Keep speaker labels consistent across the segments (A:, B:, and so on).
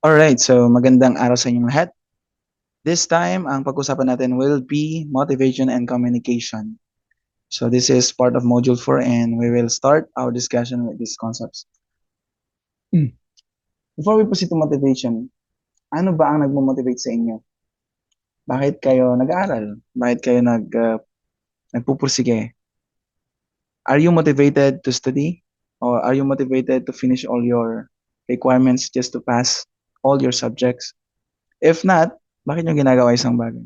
A: Alright, so magandang araw sa inyong lahat. This time, ang pag-usapan natin will be motivation and communication. So this is part of Module 4 and we will start our discussion with these concepts. Before we proceed to motivation, ano ba ang nagmo-motivate sa inyo? Bakit kayo nag-aaral? Bakit kayo nagpupursige? Are you motivated to study? Or are you motivated to finish all your requirements just to pass all your subjects? If not, bakit nyo ginagawa isang bagay?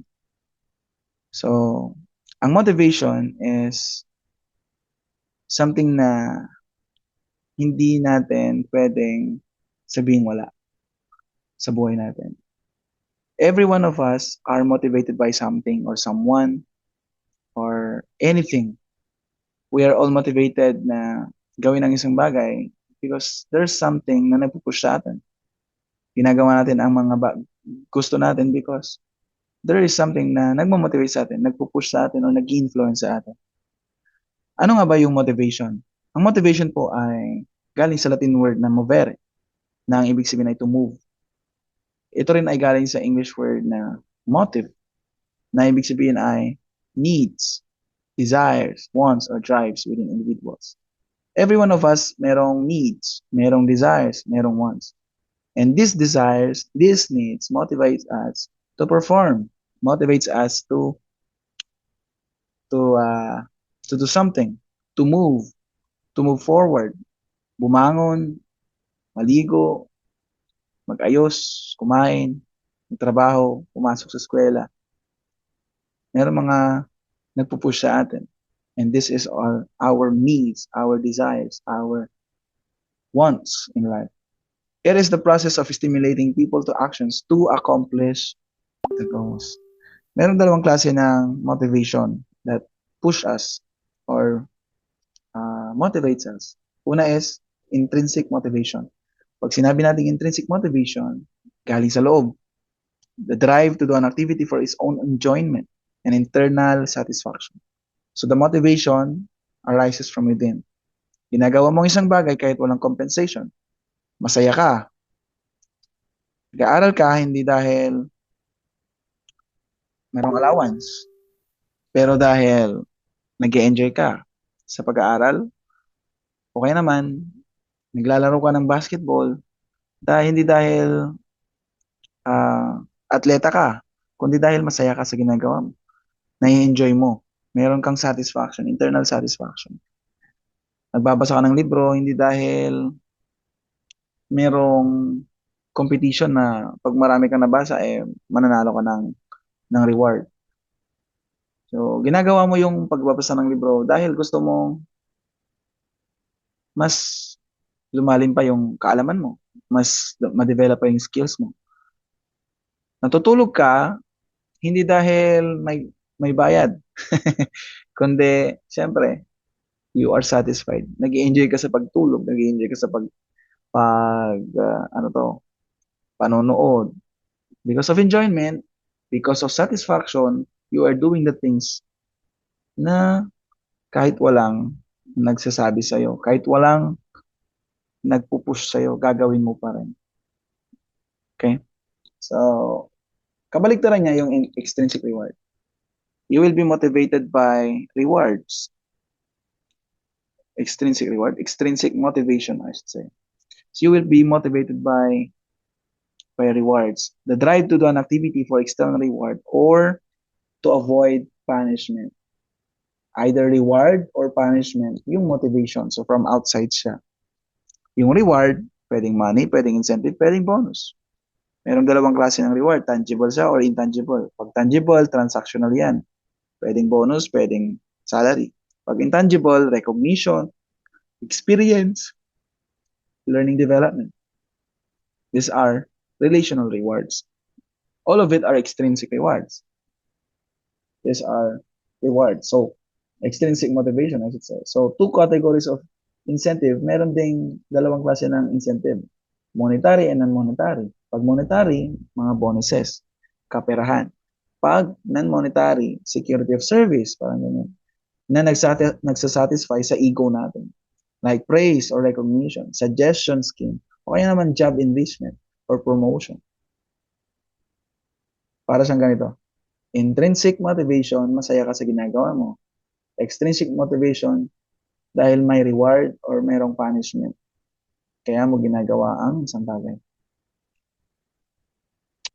A: So, ang motivation is something na hindi natin pwedeng sabihin wala sa buhay natin. Every one of us are motivated by something or someone or anything. We are all motivated na gawin ang isang bagay because there's something na nagpupush sa atin. Ginagawa natin ang gusto natin because there is something na nagmamotivate sa atin, nagpupush sa atin o nag-influence sa atin. Ano nga ba yung motivation? Ang motivation po ay galing sa Latin word na movere, na ang ibig sabihin ay to move. Ito rin ay galing sa English word na motive, na ibig sabihin ay needs, desires, wants, or drives within individuals. Every one of us merong needs, merong desires, merong wants. And these desires, these needs motivates us to perform, motivates us to uh, to do something, to move forward, bumangon, maligo, mag-ayos, kumain, magtrabaho, pumasok sa eskwela. Meron mga nagpupush sa atin. And this is our needs, our desires, our wants in life. It is the process of stimulating people to actions to accomplish the goals. Meron dalawang klase ng motivation that push us or motivates us. Una is intrinsic motivation. Pag sinabi natin intrinsic motivation, galing sa loob. The drive to do an activity for its own enjoyment and internal satisfaction. So the motivation arises from within. Ginagawa mong isang bagay kahit walang compensation. Masaya ka. Nag-aaral ka hindi dahil merong allowance, pero dahil nag-enjoy ka sa pag-aaral, o kaya naman, naglalaro ka ng basketball hindi dahil atleta ka, kundi dahil masaya ka sa ginagawa mo. Nai-enjoy mo. Meron kang satisfaction, internal satisfaction. Nagbabasa ka ng libro, hindi dahil merong competition na pag marami kang nabasa, mananalo ka ng reward. So, ginagawa mo yung pagbabasa ng libro dahil gusto mo mas lumalim pa yung kaalaman mo, mas ma-develop pa yung skills mo. Natutulog ka, hindi dahil may bayad, kundi, siyempre, you are satisfied. Nag-enjoy ka sa pagtulog, nag-enjoy ka sa ano to, panonood. Because of enjoyment, because of satisfaction, you are doing the things na kahit walang nagsasabi sa'yo, kahit walang nagpupush sa'yo, gagawin mo pa rin. Okay? So, kabaligtaran niya yung extrinsic reward. You will be motivated by rewards. Extrinsic motivation, I should say. So you will be motivated by rewards. The drive to do an activity for external reward or to avoid punishment. Either reward or punishment, yung motivation. So from outside siya. Yung reward, pwedeng money, pwedeng incentive, pwedeng bonus. Merong dalawang klase ng reward, tangible siya or intangible. Pag tangible, transactional yan. Pwedeng bonus, pwedeng salary. Pag intangible, recognition, experience, learning development. These are relational rewards. All of it are extrinsic rewards. These are rewards. So, extrinsic motivation, I should say. So, two categories of incentive. Meron ding dalawang klase ng incentive. Monetary and non-monetary. Pag monetary, mga bonuses, kaperahan. Pag non-monetary, security of service, parang ganyan, na nagsasatisfy sa ego natin. Like praise or recognition, suggestion scheme, o kaya naman job enrichment. or promotion. Para siyang ganito. Intrinsic motivation, masaya ka sa ginagawa mo. Extrinsic motivation, dahil may reward or mayroong punishment. Kaya mo ginagawa ang isang bagay.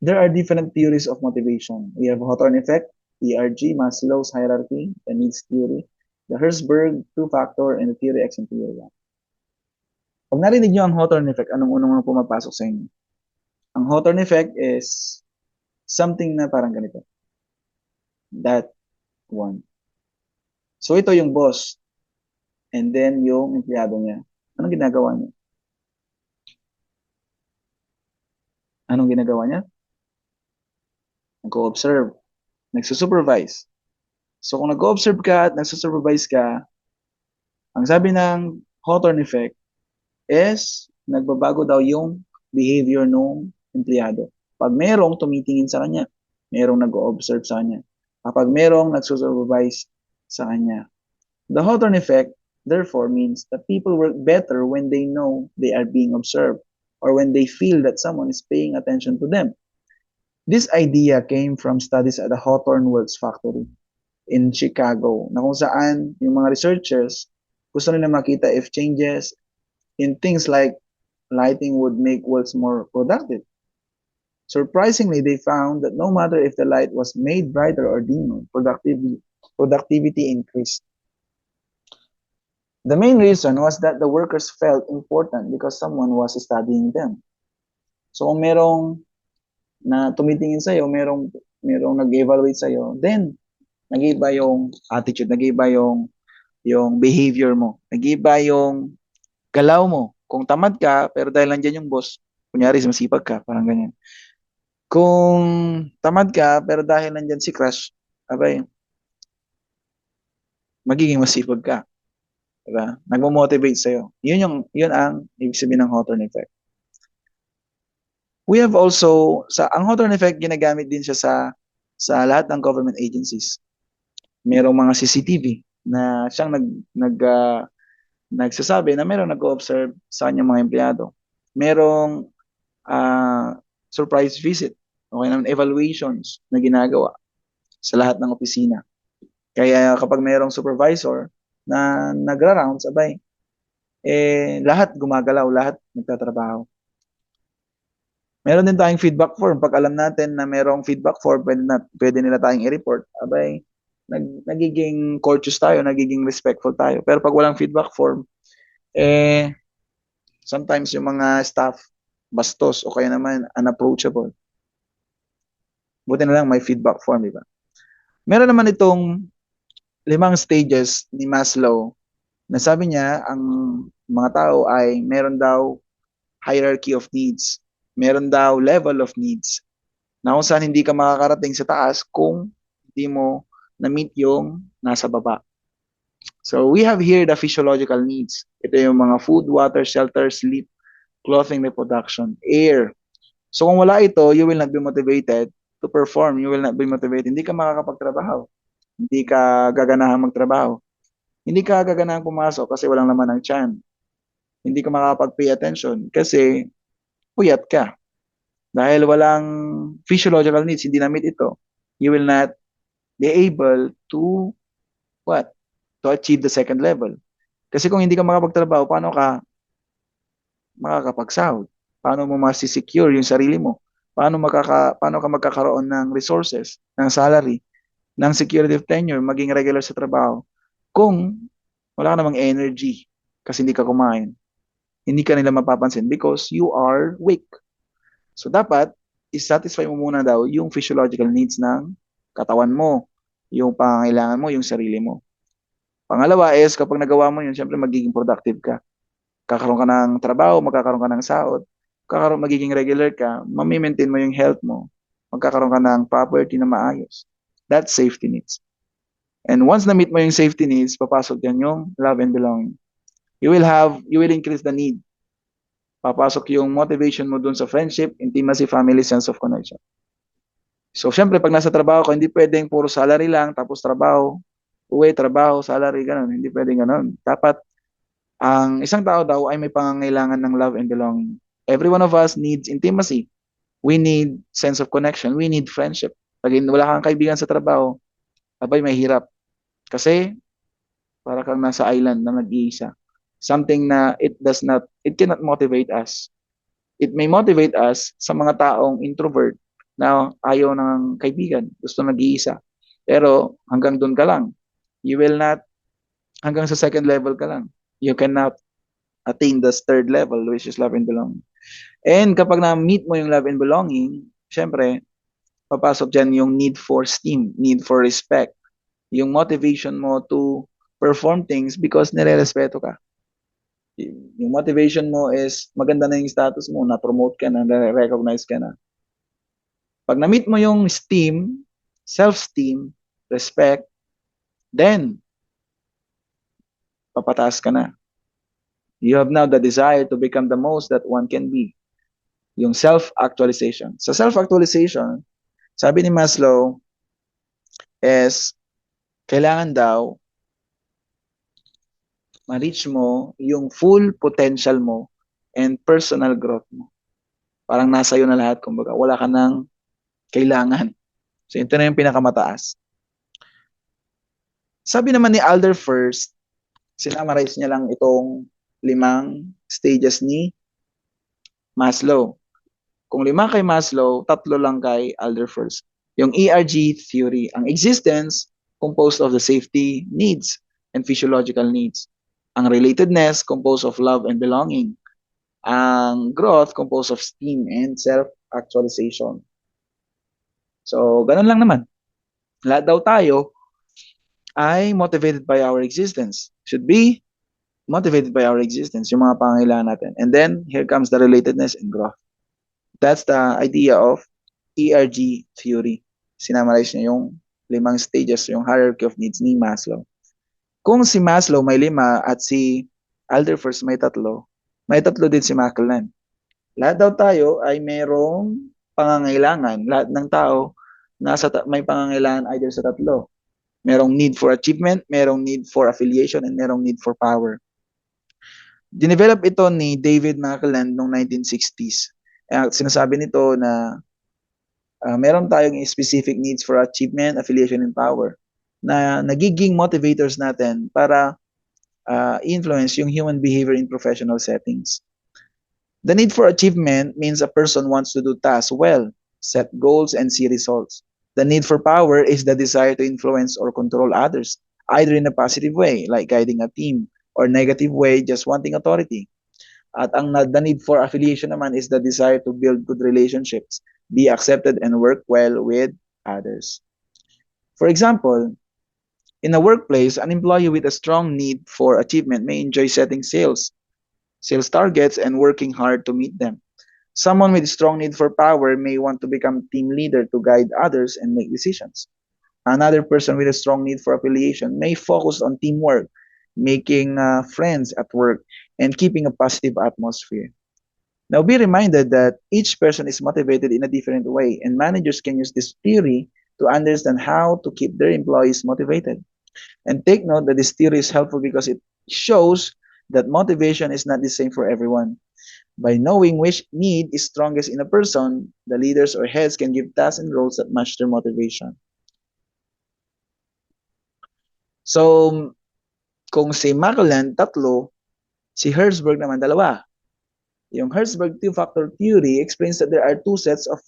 A: There are different theories of motivation. We have Hawthorne effect, ERG, Maslow's hierarchy, the needs theory, the Herzberg two-factor, and the theory X and theory Y. Pag narinig nyo ang Hawthorne effect, anong unang pumapasok sa inyo? Ang Hawthorne effect is something na parang ganito. That one. So ito yung boss. And then yung empleyado niya. Anong ginagawa niya? Anong ginagawa niya? Nag-o-observe. Nagsusupervise. So kung nag-o-observe ka at nagsusupervise ka, ang sabi ng Hawthorne effect is nagbabago daw yung behavior ng empleyado. Pag merong tumitingin sa kanya, merong nag-o-observe sa kanya. Kapag merong nagsusupervise sa kanya. The Hawthorne effect, therefore, means that people work better when they know they are being observed or when they feel that someone is paying attention to them. This idea came from studies at the Hawthorne Works Factory in Chicago, na kung saan yung mga researchers gusto nila makita if changes in things like lighting would make works more productive. Surprisingly, they found that no matter if the light was made brighter or dimmer, productivity increased. The main reason was that the workers felt important because someone was studying them. So kung merong na tumitingin sa'yo, merong nag-evaluate sa'yo, then nag-iba yung attitude, nag-iba yung behavior mo, nag-iba yung galaw mo. Kung tamad ka, pero dahil nandiyan yung boss, kunyari masipag ka, parang ganyan. Kung tamad ka, pero dahil nandiyan si crush, abay, magiging masipag ka. Diba? Nagmo-motivate sa'yo. Yun ang ibig sabihin ng Hawthorne effect. We have also, ang Hawthorne effect, ginagamit din siya sa lahat ng government agencies. Merong mga CCTV na siyang nagsasabi na merong nag-observe sa kanyang mga empleyado. Merong surprise visit, okay, ng evaluations na ginagawa sa lahat ng opisina. Kaya kapag merong supervisor na nagra-rounds, abay, lahat gumagalaw, lahat nagtatrabaho. Meron din tayong feedback form. Pag alam natin na merong feedback form, pwede nila tayong i-report, abay, nagiging courteous tayo, nagiging respectful tayo. Pero pag walang feedback form, sometimes yung mga staff, bastos o kaya naman unapproachable. Buti na lang may feedback form, di ba? Meron naman itong 5 stages ni Maslow na sabi niya ang mga tao ay meron daw hierarchy of needs. Meron daw level of needs. Na kung saan hindi ka makakarating sa taas kung hindi mo na-meet yung nasa baba. So we have here the physiological needs. Ito yung mga food, water, shelter, sleep, clothing, reproduction, air. So kung wala ito, you will not be motivated to perform. You will not be motivated. Hindi ka makakapagtrabaho. Hindi ka gaganahan magtrabaho. Hindi ka gaganahan pumasok kasi walang laman ng tiyan. Hindi ka makakapag-pay attention kasi puyat ka. Dahil walang physiological needs, hindi na-meet ito, you will not be able to what? To achieve the second level. Kasi kung hindi ka makapagtrabaho, paano ka makakapagsahod? Paano mo masisecure yung sarili mo? Paano ka magkakaroon ng resources, ng salary, ng security of tenure, maging regular sa trabaho kung wala ka namang energy kasi hindi ka kumain? Hindi ka nila mapapansin because you are weak. So dapat i-satisfy mo muna daw yung physiological needs ng katawan mo, yung pangangailangan mo, yung sarili mo. Pangalawa is kapag nagawa mo yun, syempre magiging productive ka. Kakaroon ka ng trabaho, magkakaroon ka ng sahod, magiging regular ka, mamimaintain mo yung health mo, magkakaroon ka ng property na maayos. That's safety needs. And once na-meet mo yung safety needs, papasok yan yung love and belonging. You will increase the need. Papasok yung motivation mo dun sa friendship, intimacy, family, sense of connection. So, syempre, pag nasa trabaho ka, hindi pwedeng puro salary lang, tapos trabaho, uwi, trabaho, salary, ganun. Hindi pwedeng ganun. Dapat, ang isang tao daw ay may pangangailangan ng love and belonging Every one of us needs intimacy. We need sense of connection. We need friendship. Pag wala kang kaibigan sa trabaho, abay, mahirap. Kasi, para kang nasa island na nag-iisa. Something na it cannot motivate us. It may motivate us sa mga taong introvert na ayaw ng kaibigan, gusto nag-iisa. Pero hanggang doon ka lang. You will not, hanggang sa second level ka lang. You cannot attain the third level, which is love and belonging. And kapag na-meet mo yung love and belonging, syempre, papasok dyan yung need for esteem, need for respect, yung motivation mo to perform things because nire-respeto ka. Yung motivation mo is maganda na yung status mo, na-promote ka na, na-recognize ka na. Pag na-meet mo yung esteem, self-esteem, respect, then, papataas ka na. You have now the desire to become the most that one can be. Yung self-actualization. Sa self-actualization, sabi ni Maslow, is kailangan daw ma-reach mo yung full potential mo and personal growth mo. Parang nasa iyo na lahat, kumbaga. Wala ka nang kailangan. So, ito na yung pinakamataas. Sabi naman ni Alder First, sinamarize niya lang itong 5 stages ni Maslow. Kung 5 kay Maslow, 3 lang kay Alder First. Yung ERG theory, ang existence composed of the safety needs and physiological needs. Ang relatedness composed of love and belonging. Ang growth composed of esteem and self-actualization. So, ganun lang naman. Lahat daw tayo ay motivated by our existence. Should be motivated by our existence, yung mga pangangailangan natin. And then, here comes the relatedness and growth. That's the idea of ERG theory. Sinamarize niya yung 5 stages, yung hierarchy of needs ni Maslow. Kung si Maslow may 5 at si Alderfirst may 3, may 3 din si Maclellan. Lahat daw tayo ay mayroong pangangailangan. Lahat ng tao may pangangailangan either sa 3. Merong need for achievement, merong need for affiliation, and merong need for power. Dinevelop ito ni David Maclellan noong 1960s. Sinasabi nito na meron tayong specific needs for achievement, affiliation, and power na nagiging motivators natin para influence yung human behavior in professional settings. The need for achievement means a person wants to do tasks well, set goals, and see results. The need for power is the desire to influence or control others, either in a positive way, like guiding a team, or negative way, just wanting authority. At the need for affiliation naman is the desire to build good relationships, be accepted, and work well with others. For example, in a workplace, an employee with a strong need for achievement may enjoy setting sales targets, and working hard to meet them. Someone with a strong need for power may want to become team leader to guide others and make decisions. Another person with a strong need for affiliation may focus on teamwork, making friends at work, and keeping a positive atmosphere. Now, be reminded that each person is motivated in a different way, and managers can use this theory to understand how to keep their employees motivated. And take note that this theory is helpful because it shows that motivation is not the same for everyone. By knowing which need is strongest in a person, the leaders or heads can give tasks and roles that match their motivation. So, kung si Maclellan, 3, si Herzberg naman, 2. Yung Herzberg two-factor theory explains that there are two set of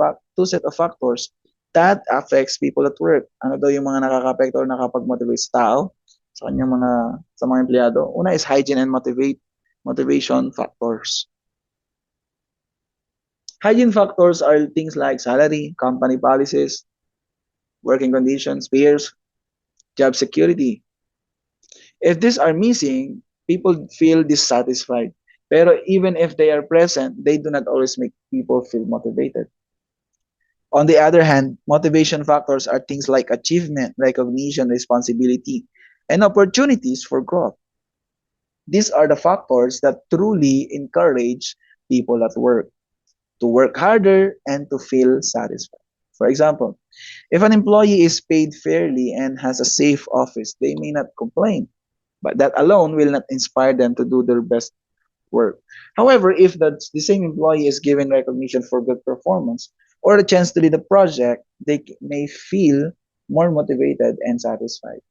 A: factors that affects people at work. Ano daw yung mga nakaka-apekto or nakapag-motivate sa tao, sa mga empleyado? Una is hygiene and motivation factors. Hygiene factors are things like salary, company policies, working conditions, peers, job security. If these are missing, people feel dissatisfied. Pero even if they are present, they do not always make people feel motivated. On the other hand, motivation factors are things like achievement, recognition, responsibility, and opportunities for growth. These are the factors that truly encourage people at work to work harder and to feel satisfied. For example, if an employee is paid fairly and has a safe office, they may not complain, but that alone will not inspire them to do their best work. However, if the same employee is given recognition for good performance or a chance to lead a project, they may feel more motivated and satisfied.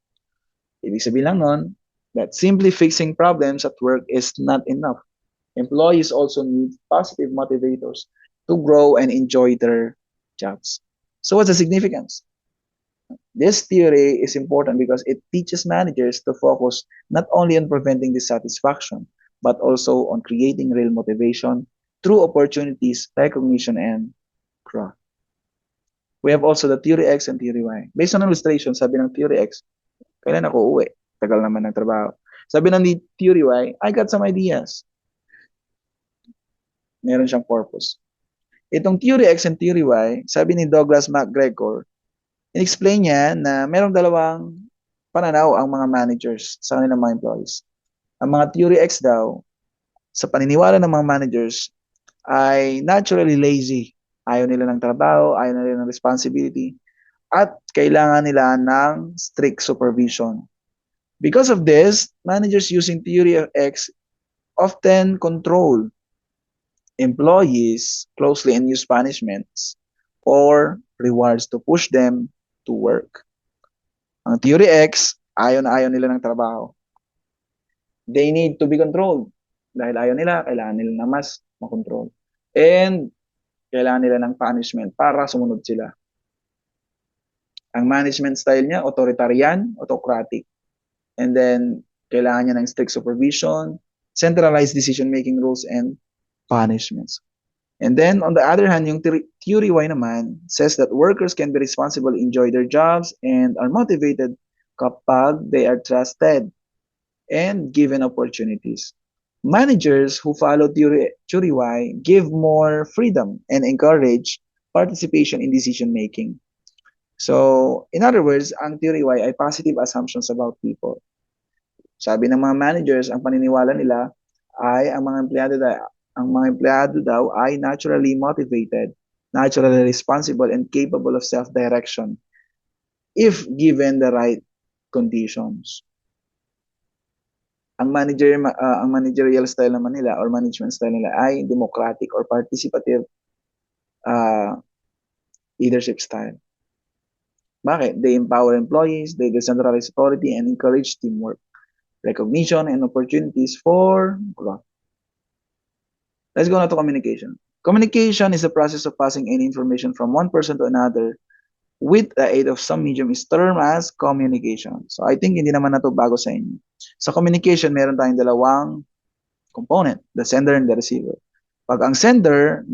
A: Ibig sabihin lang nun, that simply fixing problems at work is not enough. Employees also need positive motivators to grow and enjoy their jobs. So what's the significance? This theory is important because it teaches managers to focus not only on preventing dissatisfaction, but also on creating real motivation through opportunities, recognition, and growth. We have also the theory X and theory Y. Based on illustration, sabi ng theory X, kailan ako uuwi? Tagal naman ng trabaho. Sabi ng theory Y, I got some ideas. Meron siyang purpose. Itong theory X and theory Y, sabi ni Douglas MacGregor, in-explain niya na merong dalawang pananaw ang mga managers sa kanilang mga employees. Ang mga theory X daw, sa paniniwala ng mga managers, ay naturally lazy. Ayaw nila ng trabaho, ayaw nila ng responsibility, at kailangan nila ng strict supervision. Because of this, managers using theory of X often control employees closely and use punishments or rewards to push them to work. Ang theory X, ayaw na ayaw nila ng trabaho. They need to be controlled. Dahil ayaw nila, kailangan nila na mas makontrol. And kailangan nila ng punishment para sumunod sila. Ang management style niya, authoritarian, autocratic. And then, kailangan niya ng strict supervision, centralized decision-making rules, and punishments. And then, on the other hand, yung theory Y naman says that workers can be responsible, enjoy their jobs, and are motivated kapag they are trusted and given opportunities. Managers who follow theory Y give more freedom and encourage participation in decision-making. So, in other words, ang theory Y ay positive assumptions about people. Sabi ng mga managers, ang paniniwala nila ay ang mga empleyado daw ay naturally motivated, naturally responsible, and capable of self-direction if given the right conditions. Ang managerial style naman nila or management style nila ay democratic or participative leadership style. Bakit? They empower employees, they decentralize authority, and encourage teamwork, recognition, and opportunities for growth. Let's go now to communication. Communication is the process of passing any information from one person to another with the aid of some medium is termed as communication. So I think hindi naman na to bago sa inyo. Sa communication, meron tayong dalawang component, the sender and the receiver. Pag ang sender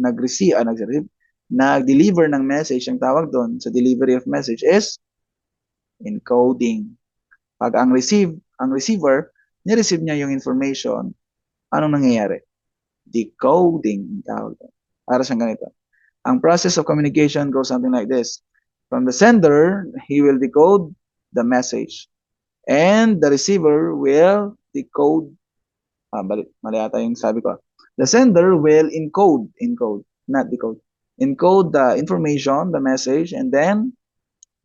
A: nag-deliver ng message, ang tawag doon sa delivery of message is encoding. Pag ang receiver, ni-receive niya yung information, anong nangyayari? Decoding. Para siyang ganito. Ang process of communication goes something like this. From the sender, he will decode the message. And the receiver will decode. Mali ata yung sabi ko. The sender will encode, not decode. Encode the information, the message, and then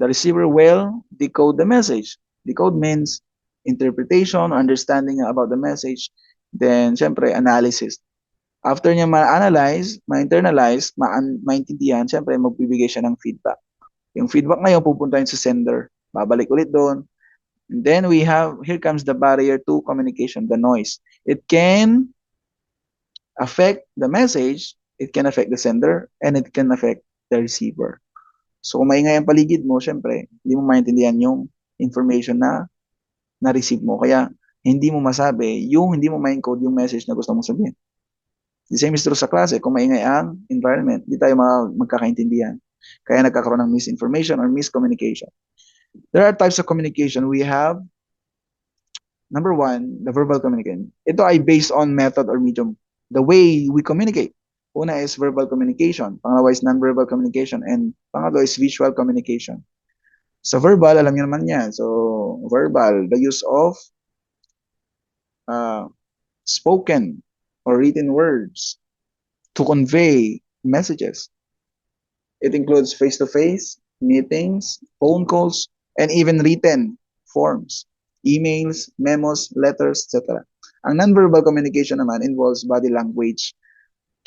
A: the receiver will decode the message. Decode means interpretation, understanding about the message, then syempre analysis. After niya ma-analyze, ma-internalize, maintindihan, syempre magbibigay siya ng feedback. Yung feedback ngayon pupunta yun sa sender. Babalik ulit doon. And then here comes the barrier to communication, the noise. It can affect the message, it can affect the sender, and it can affect the receiver. So kung maingay ang paligid mo, syempre, hindi mo maintindihan yung information na na-receive mo. Kaya hindi mo masabi, hindi mo ma-encode yung message na gusto mong sabihin. The same is true sa klase. Kung maingay ang environment, hindi tayo magkakaintindihan. Kaya nagkakaroon ng misinformation or miscommunication. There are types of communication. We have, number one, the verbal communication. Ito ay based on method or medium. The way we communicate. Una is verbal communication. Pangalawa is non-verbal communication. And pangatlo is visual communication. So verbal, alam niyo naman yan. So verbal, the use of spoken or written words to convey messages. It includes face-to-face, meetings, phone calls, and even written forms, emails, memos, letters, etc. Ang nonverbal communication naman involves body language,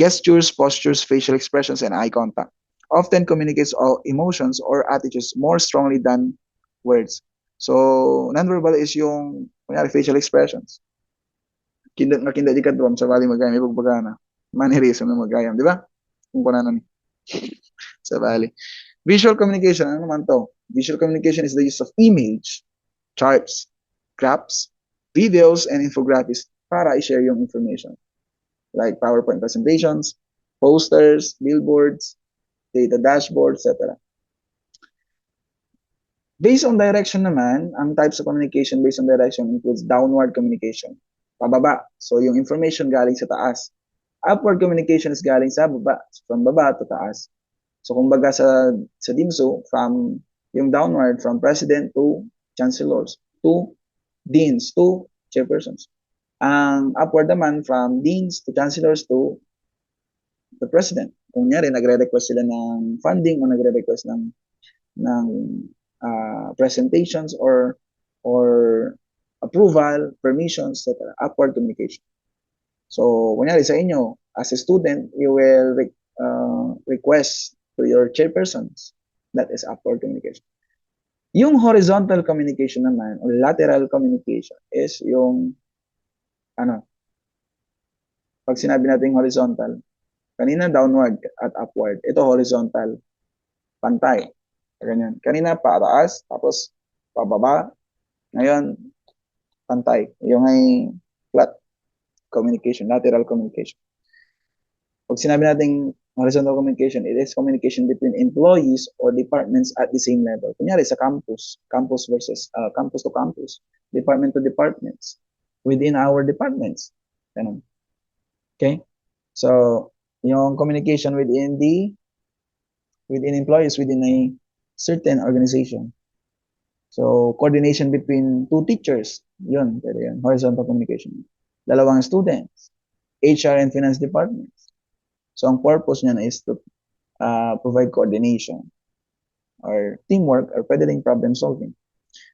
A: gestures, postures, facial expressions, and eye contact. Often communicates all emotions or attitudes more strongly than words. So, nonverbal is yung, kunyari, facial expressions. Kinda, nga kinda di ka drum, sa bali magayam, ibagbaga na. Mannerism na magayam, di ba? Kung kunanan. Sa bali. Visual communication, ano naman to? Visual communication is the use of image, charts, graphs, videos, and infographics para i-share yung information. Like PowerPoint presentations, posters, billboards, data dashboards, etc. Based on direction naman, ang types of communication based on direction includes downward communication, pababa. So yung information galing sa taas. Upward communication is galing sa baba, from baba to taas. So kumbaga sa DIMSO, from yung downward, from president to chancellors, to deans, to chairpersons. Ang upward naman, from deans to chancellors to the president. Kung nyari, nagre-request sila ng funding o nagre-request ng presentations or approval, permissions, etc. Upward communication. So, kunyari sa inyo, as a student, you will request to your chairpersons. That is upward communication. Yung horizontal communication naman, or lateral communication, is yung, pag sinabi natin horizontal, kanina downward at upward. Ito horizontal, pantay. Ganyan. Kanina pataas, tapos pababa. Ngayon, pantay. Yung ay flat communication, lateral communication. Pag sinabi natin horizontal communication, it is communication between employees or departments at the same level. Kunyari sa campus, campus versus campus to campus, department to departments, within our departments. Ganun. Okay? So, yung communication within employees within a certain organization. So, coordination between two teachers, yun, horizontal communication. Dalawang students, HR and finance departments. So, ang purpose niyan is to provide coordination or teamwork or pwede ring problem solving.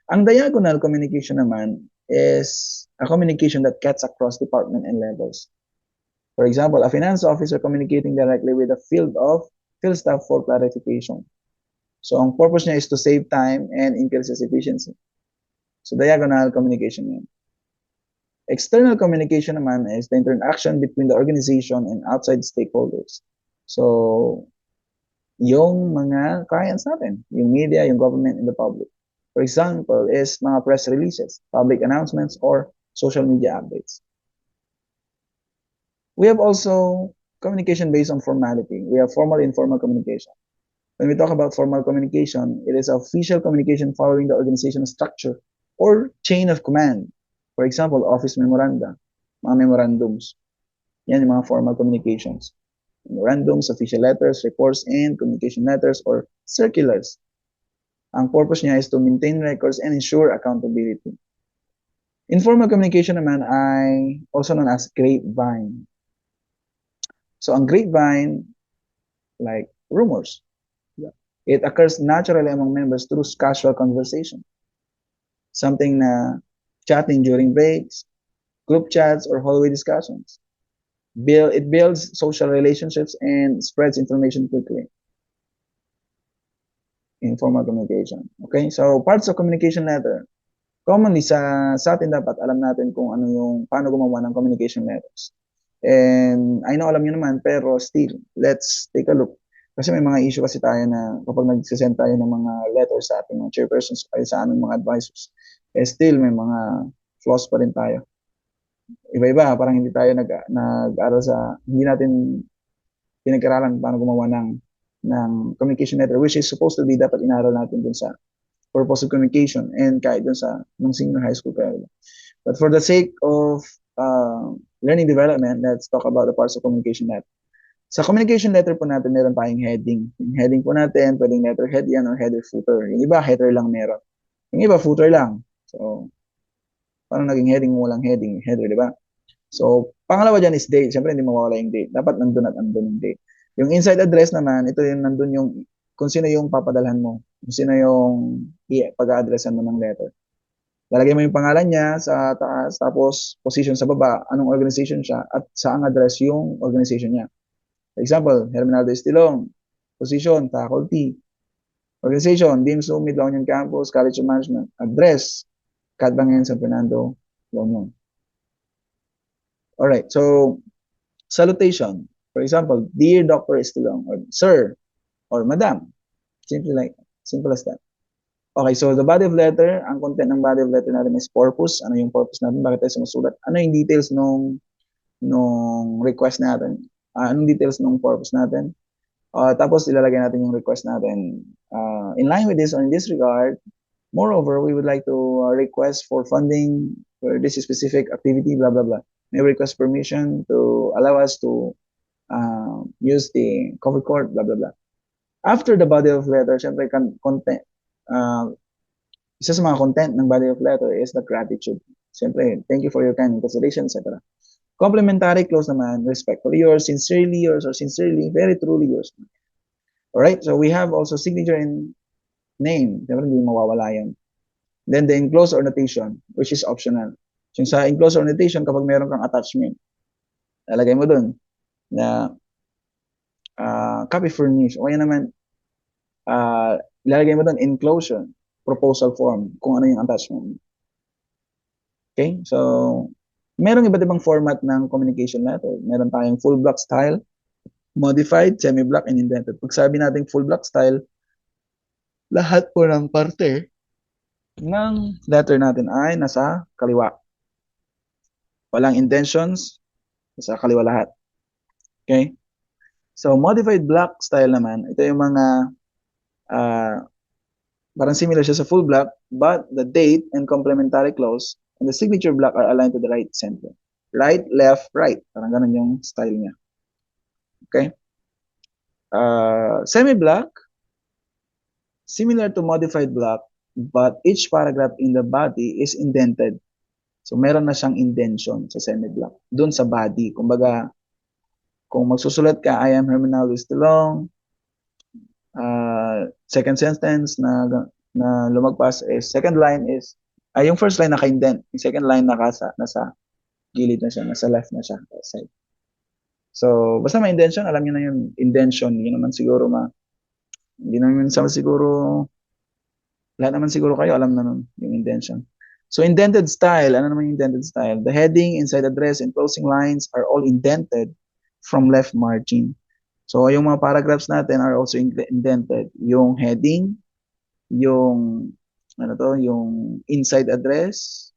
A: Ang diagonal communication naman is a communication that cuts across department and levels. For example, a finance officer communicating directly with a field staff for clarification. So, ang purpose niya is to save time and increase efficiency. So, diagonal communication yan. External communication naman is the interaction between the organization and outside stakeholders. So, yung mga clients natin, yung media, yung government, and the public. For example, is mga press releases, public announcements, or social media updates. We have also communication based on formality. We have formal and informal communication. When we talk about formal communication, it is official communication following the organizational structure or chain of command. For example, office memoranda, mga memorandums. Yan yung mga formal communications. Memorandums, official letters, reports, and communication letters or circulars. Ang purpose niya is to maintain records and ensure accountability. Informal communication naman ay also known as grapevine. So, ang grapevine, like rumors, it occurs naturally among members through casual conversation. Something na chatting during breaks, group chats, or hallway discussions. It builds social relationships and spreads information quickly. Informal communication. Okay? So, parts of communication letter. Commonly, sa atin dapat alam natin kung ano yung, paano gumawa ng communication letters. And I know alam nyo naman, pero still, let's take a look. Kasi may mga issue kasi tayo na kapag nagsisend tayo ng mga letters sa ating mga chairpersons o sa aming mga advisors, still may mga flaws pa rin tayo. Iba-iba, parang hindi tayo nag-aral hindi natin pinag-aralan paano gumawa ng communication letter, which is supposed to be dapat inaral natin dun sa purpose of communication and kahit dun sa nung senior high school kayo. But for the sake of learning development, let's talk about the parts of communication letter. Sa communication letter po natin, meron tayong heading. Yung heading po natin, pwedeng letterhead yan or header footer. Yung iba, header lang meron. Yung iba, footer lang. So, paano naging heading mo walang heading? Header, di ba? So, pangalawa dyan is date. Siyempre, hindi mawawala yung date. Dapat nandun at nandun yung date. Yung inside address naman, ito yung nandun yung, kung sino yung papadalhan mo. Kung sino yung pag-addressan mo ng letter. Lalagay mo yung pangalan niya sa taas, tapos position sa baba, anong organization siya, at saan address yung organization niya. For example, Herminaldo Estilong, position, faculty, organization, Dean Sumit, La Union Campus, College of Management, address, Catbangen, San Fernando, La Union. Alright, so salutation. For example, Dear Dr. Estilong, or Sir, or Madam. Simple as that. Okay, so the body of letter, ang content ng body of letter natin is purpose. Ano yung purpose natin? Bakit tayo sumusulat? Ano yung details nung request natin? Anong details nung purpose natin? Tapos ilalagay natin yung request natin. In line with this or in this regard, moreover, we would like to request for funding for this specific activity, blah, blah, blah. May request permission to allow us to use the cover court, blah, blah, blah. After the body of letter, syempre, content, isa sa mga content ng body of letter is the gratitude. Syempre, thank you for your kind consideration, etc. Complementary clause naman, respectfully yours, sincerely yours, or sincerely, very truly yours. Alright, so we have also signature and name. Syempre, hindi mawawala yan. Then the enclosed or notation, which is optional. So sa enclosed or notation, kapag meron kang attachment, lalagay mo dun na copy furnish. O kaya naman, lalagay mo dun enclosure, proposal form, kung ano yung attachment. Okay? So, merong iba't ibang format ng communication letter. Meron tayong full block style, modified, semi-block, and indented. Pag sabi natin full block style, lahat po ng parte ng letter natin ay nasa kaliwa. Walang indentions, nasa kaliwa lahat. Okay? So, modified block style naman, ito yung mga parang similar siya sa full block, but the date and complementary clause and the signature block are aligned to the right center. Right, left, right. Parang ganun yung style niya. Okay? Semi-block, similar to modified block, but each paragraph in the body is indented. So, meron na siyang indention sa semi-block. Doon sa body. Kumbaga, kung magsusulat ka, I am Herminaldo Estilong, second sentence na lumagpas is, second line is, yung first line naka-indent. Yung second line nasa gilid na siya, nasa left na siya, side. So, basta may indention, alam niyo na yung indention. Hindi naman siguro lahat naman siguro kayo alam na nun, yung indention. So, indented style, ano naman yung indented style? The heading, inside address, and closing lines are all indented from left margin. So, yung mga paragraphs natin are also indented. Yung heading, yung inside address,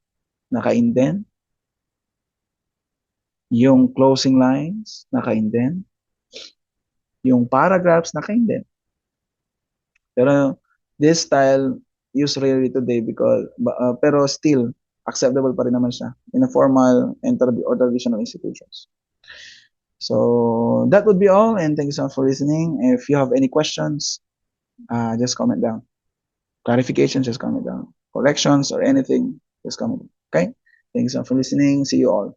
A: naka-indent. Yung closing lines, naka-indent. Yung paragraphs, naka-indent. Pero this style used rarely today pero still acceptable pa rin naman siya in a formal or traditional institutions. So that would be all, and thank you so much for listening. If you have any questions, just comment down. Clarifications, just comment down. Corrections or anything, just comment down. Okay? Thank you so much for listening. See you all.